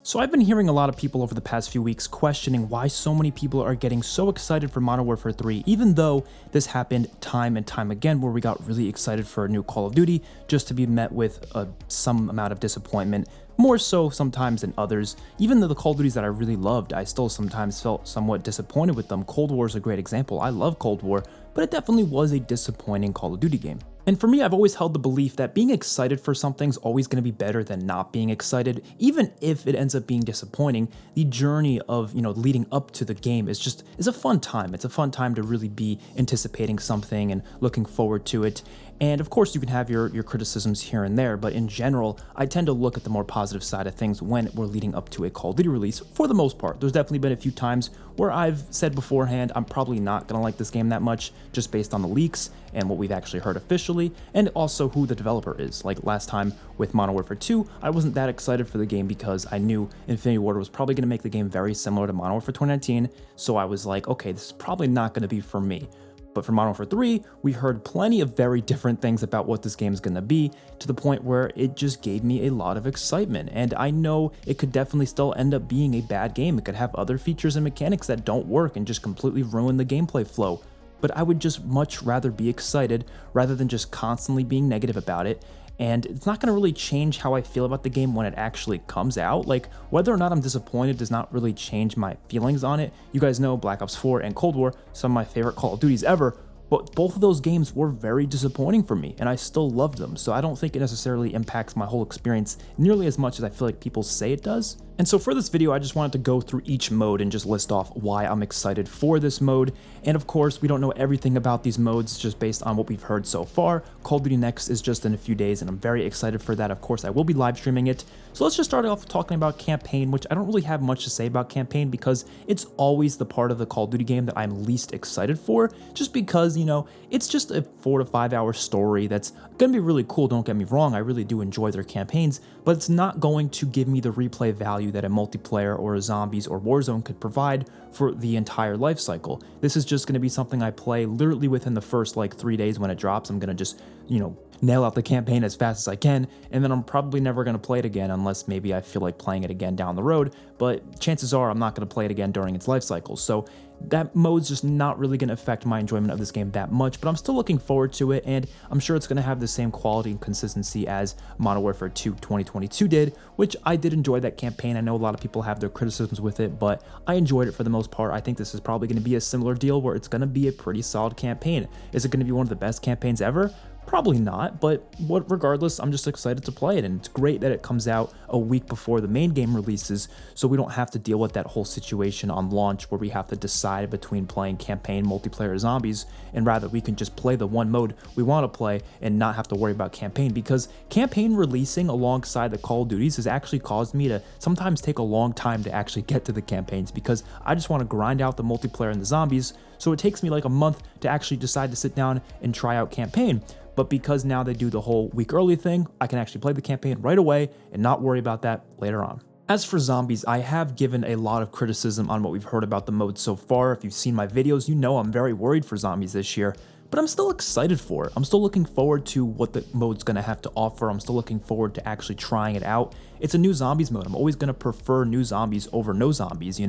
So I've been hearing a lot of people over the past few weeks questioning why so many people are getting so excited for Modern Warfare 3, even though this happened time and time again where we got really excited for a new Call of Duty just to be met with some amount of disappointment, more so sometimes than others. Even though the Call of Duties that I really loved, I still sometimes felt somewhat disappointed with them. Cold War is a great example. I love Cold War, but it definitely was a disappointing Call of Duty game. And for me, I've always held the belief that being excited for something's always going to be better than not being excited. Even if it ends up being disappointing, the journey of, leading up to the game is a fun time. It's a fun time to really be anticipating something and looking forward to it. And of course, you can have your criticisms here and there, but in general, I tend to look at the more positive side of things when we're leading up to a Call of Duty release, for the most part. There's definitely been a few times where I've said beforehand, I'm probably not going to like this game that much, just based on the leaks and what we've actually heard officially, and also who the developer is. Like last time with Modern Warfare 2, I wasn't that excited for the game because I knew Infinity Ward was probably going to make the game very similar to Modern Warfare 2019, so I was like, okay, this is probably not going to be for me. But for Modern Warfare 3, we heard plenty of very different things about what this game is going to be, to the point where it just gave me a lot of excitement. And I know it could definitely still end up being a bad game. It could have other features and mechanics that don't work and just completely ruin the gameplay flow. But I would just much rather be excited rather than just constantly being negative about it. And it's not going to really change how I feel about the game when it actually comes out. Like, whether or not I'm disappointed does not really change my feelings on it. You guys know Black Ops 4 and Cold War, some of my favorite Call of Duties ever, but both of those games were very disappointing for me, and I still loved them, so I don't think it necessarily impacts my whole experience nearly as much as I feel like people say it does. And so for this video, I just wanted to go through each mode and just list off why I'm excited for this mode. And of course, we don't know everything about these modes just based on what we've heard so far. Call of Duty Next is just in a few days, and I'm very excited for that. Of course, I will be live streaming it. So let's just start off talking about campaign, which I don't really have much to say about campaign because it's always the part of the Call of Duty game that I'm least excited for, just because, it's just a 4 to 5 hour story that's going to be really cool, don't get me wrong, I really do enjoy their campaigns, but it's not going to give me the replay value that a multiplayer or a zombies or Warzone could provide for the entire life cycle. This is just going to be something I play literally within the first 3 days when it drops. I'm going to just, nail out the campaign as fast as I can, and then I'm probably never going to play it again unless maybe I feel like playing it again down the road, but chances are I'm not going to play it again during its life cycle. So that mode's just not really going to affect my enjoyment of this game that much, but I'm still looking forward to it, and I'm sure it's going to have the same quality and consistency as Modern Warfare 2 2022 did, which I did enjoy that campaign. I know a lot of people have their criticisms with it, but I enjoyed it for the most part. I think this is probably going to be a similar deal where it's going to be a pretty solid campaign. Is it going to be one of the best campaigns ever? Probably not, but regardless, I'm just excited to play it, and it's great that it comes out a week before the main game releases, so we don't have to deal with that whole situation on launch where we have to decide between playing campaign, multiplayer, or zombies, and rather we can just play the one mode we want to play and not have to worry about campaign, because campaign releasing alongside the Call of Duties has actually caused me to sometimes take a long time to actually get to the campaigns, because I just want to grind out the multiplayer and the zombies, so it takes me like a month to actually decide to sit down and try out campaign. But because now they do the whole week early thing, I can actually play the campaign right away and not worry about that later on. As for zombies, I have given a lot of criticism on what we've heard about the mode so far. If you've seen my videos, you know I'm very worried for zombies this year, but I'm still excited for it. I'm still looking forward to what the mode's going to have to offer. I'm still looking forward to actually trying it out. It's a new zombies mode. I'm always going to prefer new zombies over no zombies,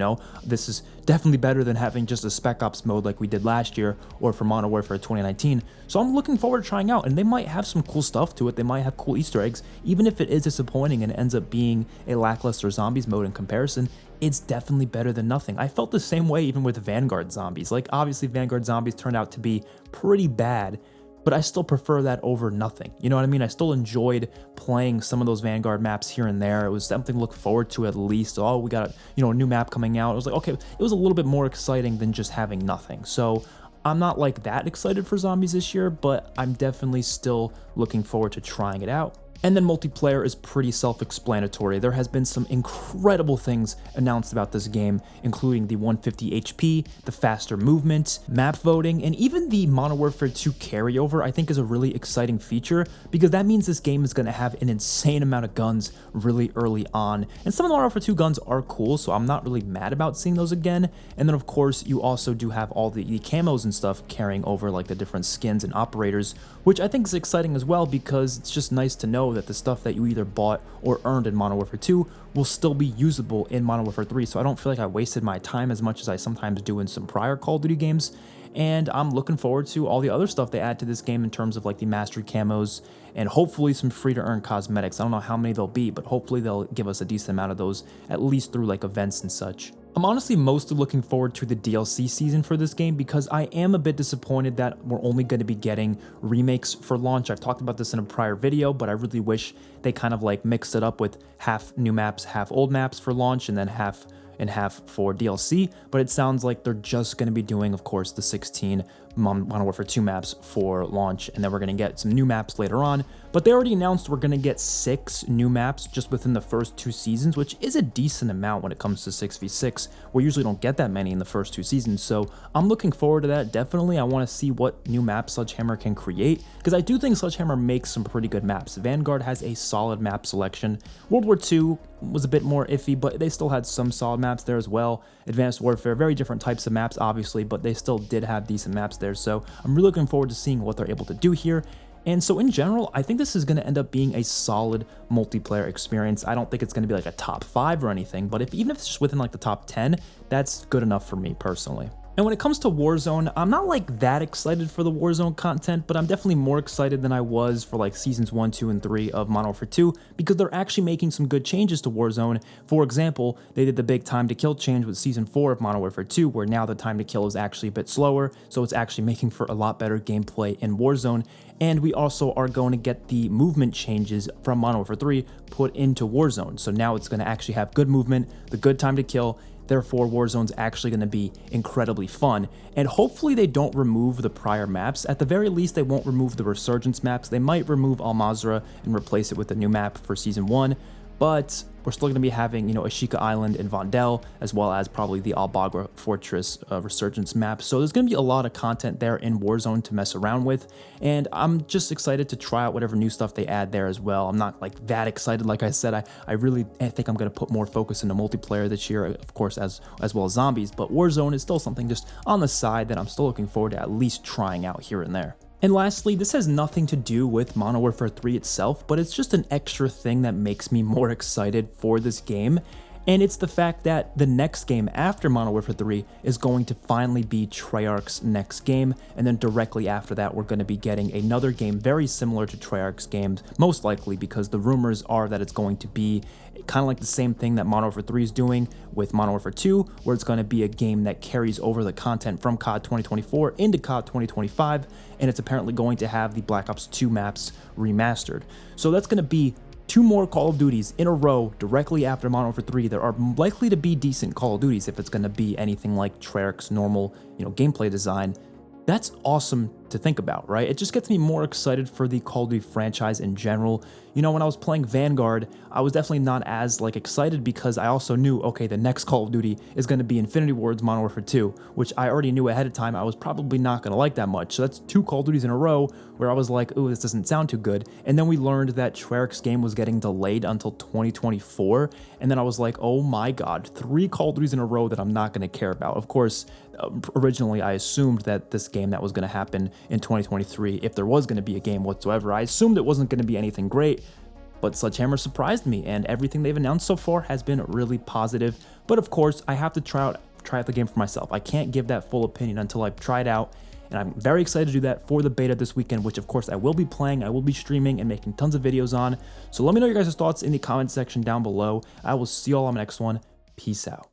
This is definitely better than having just a Spec Ops mode like we did last year or for Modern Warfare 2019. So I'm looking forward to trying out, and they might have some cool stuff to it. They might have cool Easter eggs. Even if it is disappointing and ends up being a lackluster zombies mode in comparison, it's definitely better than nothing. I felt the same way even with Vanguard zombies. Obviously Vanguard zombies turned out to be pretty bad, but I still prefer that over nothing. You know what I mean? I still enjoyed playing some of those Vanguard maps here and there. It was something to look forward to at least. Oh, we got a new map coming out. It was like, okay, it was a little bit more exciting than just having nothing. So I'm not that excited for zombies this year, but I'm definitely still looking forward to trying it out. And then multiplayer is pretty self-explanatory. There has been some incredible things announced about this game, including the 150 HP, the faster movement, map voting, and even the Modern Warfare 2 carryover I think is a really exciting feature, because that means this game is going to have an insane amount of guns really early on. And some of the Modern Warfare 2 guns are cool, so I'm not really mad about seeing those again. And then of course you also do have all the camos and stuff carrying over, like the different skins and operators, which I think is exciting as well, because it's just nice to know know that the stuff that you either bought or earned in Modern Warfare 2 will still be usable in Modern Warfare 3, so I don't feel like I wasted my time as much as I sometimes do in some prior Call of Duty games. And I'm looking forward to all the other stuff they add to this game in terms of like the mastery camos and hopefully some free to earn cosmetics. I don't know how many there'll be, but hopefully they'll give us a decent amount of those, at least through like events and such. I'm honestly mostly looking forward to the DLC season for this game because I am a bit disappointed that we're only going to be getting remakes for launch. I've talked about this in a prior video, but I really wish they kind of like mixed it up with half new maps, half old maps for launch, and then half and half for DLC, but it sounds like they're just going to be doing, of course, the 16 Modern Warfare 2 maps for launch, and then we're going to get some new maps later on. But they already announced we're going to get 6 new maps just within the first 2 seasons, which is a decent amount when it comes to 6v6. We usually don't get that many in the first 2 seasons, so I'm looking forward to that. Definitely, I want to see what new maps Sledgehammer can create, because I do think Sledgehammer makes some pretty good maps. Vanguard has a solid map selection. World War II was a bit more iffy, but they still had some solid maps there as well. Advanced Warfare, very different types of maps, obviously, but they still did have decent maps there, so I'm really looking forward to seeing what they're able to do here. And so in general, I think this is going to end up being a solid multiplayer experience. I don't think it's going to be like a top 5 or anything, but even if it's just within like the top 10, that's good enough for me personally. And when it comes to Warzone, I'm not like that excited for the Warzone content, but I'm definitely more excited than I was for like seasons 1, 2, and 3 of Modern Warfare 2 because they're actually making some good changes to Warzone. For example, they did the big time to kill change with season 4 of Modern Warfare 2, where now the time to kill is actually a bit slower, so it's actually making for a lot better gameplay in Warzone. And we also are going to get the movement changes from Modern Warfare 3 put into Warzone. So now it's going to actually have good movement, the good time to kill. Therefore, Warzone's actually going to be incredibly fun, and hopefully they don't remove the prior maps. At the very least, they won't remove the Resurgence maps. They might remove Al Mazrah and replace it with a new map for Season 1, but we're still going to be having, Ashika Island and Vondel, as well as probably the Al Bagra Fortress Resurgence map. So there's going to be a lot of content there in Warzone to mess around with, and I'm just excited to try out whatever new stuff they add there as well. I'm not like that excited. Like I said, I really think I'm going to put more focus into multiplayer this year, of course, as well as zombies, but Warzone is still something just on the side that I'm still looking forward to at least trying out here and there. And lastly, this has nothing to do with Modern Warfare 3 itself, but it's just an extra thing that makes me more excited for this game. And it's the fact that the next game after Modern Warfare 3 is going to finally be Treyarch's next game, and then directly after that we're going to be getting another game very similar to Treyarch's games, most likely because the rumors are that it's going to be kind of like the same thing that Modern Warfare 3 is doing with Modern Warfare 2, where it's going to be a game that carries over the content from COD 2024 into COD 2025, and it's apparently going to have the Black Ops 2 maps remastered. So that's going to be 2 more Call of Duties in a row directly after Modern Warfare 3. There are likely to be decent Call of Duties if it's going to be anything like Treyarch's normal, gameplay design. That's awesome to think about, right? It just gets me more excited for the Call of Duty franchise in general. When I was playing Vanguard, I was definitely not as excited because I also knew, okay, the next Call of Duty is going to be Infinity Ward's Modern Warfare 2, which I already knew ahead of time I was probably not going to like that much. So that's 2 Call of Duties in a row where I was like, ooh, this doesn't sound too good. And then we learned that Treyarch's game was getting delayed until 2024. And then I was like, oh my God, 3 Call of Duties in a row that I'm not going to care about. Of course, originally I assumed that this game that was going to happen in 2023, if there was going to be a game whatsoever, I assumed it wasn't going to be anything great. But Sledgehammer surprised me, and everything they've announced so far has been really positive. But of course, I have to try out the game for myself. I can't give that full opinion until I've tried out, and I'm very excited to do that for the beta this weekend, which of course I will be playing, I will be streaming and making tons of videos on. So let me know your guys' thoughts in the comment section down below. I will see you all on the next one. Peace out.